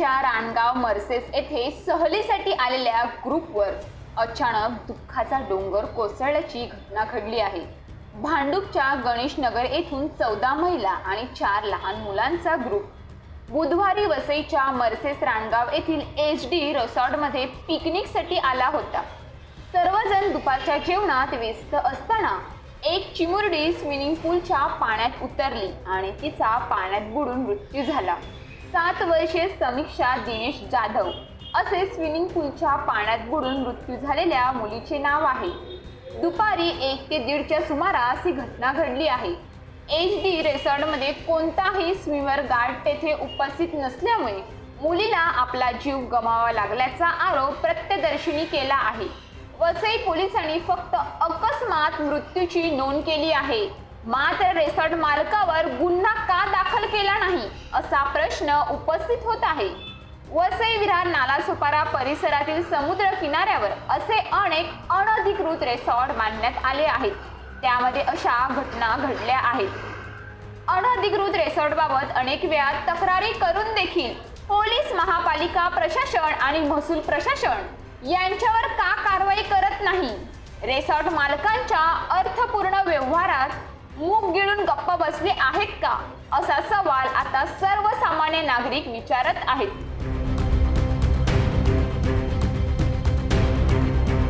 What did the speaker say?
वसईच्या रानगाव मर्सेस येथे सहलीसाठी आलेल्या ग्रुपवर अचानक दुःखाचा डोंगर कोसळल्याची घटना घडली आहे। भांडूपच्या गणेशनगर येथून 14 महिला आणि 4 लहान मुलांचा ग्रुप बुधवारी वसईच्या मर्सेस रानगाव येथील HD रिसॉर्टमध्ये पिकनिकसाठी आला होता। सर्वजण दुपारच्या जेवणात व्यस्त असताना एक चिमुरडी स्विमिंग पूलच्या पाण्यात उतरली आणि तिचा पाण्यात बुडून मृत्यू झाला। 7 वर्षीय समीक्षा दिनेश जाधव असे स्विमिंग पूलच्या पाण्यात बुडून मृत्यू झालेल्या मुलीचे नाव आहे। दुपारी 1 ते 1:30च्या सुमारास ही घटना घडली आहे। HD रिसॉर्टमध्ये कोणताही स्विमर गार्ड तेथे उपस्थित नसल्यामुळे मुलीला आपला जीव गमवावा लागल्याचा आरोप प्रत्यक्षदर्शींनी केला आहे। वसई पोलिसांनी फक्त अकस्मात मृत्यूची नोंद केली आहे, मात्र रिसॉर्ट मालकावर गुन्हा का दाखल केला नाही असा प्रश्न उपस्थित होत आहे। वसई विरार नालासोपारा परिसरातील समुद्र किनाऱ्यावर असे अनेक अनधिकृत रिसॉर्ट बांधण्यात आले आहेत, त्यामध्ये अशा घटना घडल्या आहेत। अनधिकृत रिसॉर्टबाबत अनेक वेळा तक्रारी करून देखील पोलीस, महापालिका प्रशासन आणि महसूल प्रशासन यांच्यावर का कारवाई करत नाही? रिसॉर्ट मालकांच्या अर्थपूर्ण व्यवहारात मूग गिळून गप्प बसले आहेत का, असा सवाल आता सर्वसामान्य नागरिक विचारत आहेत।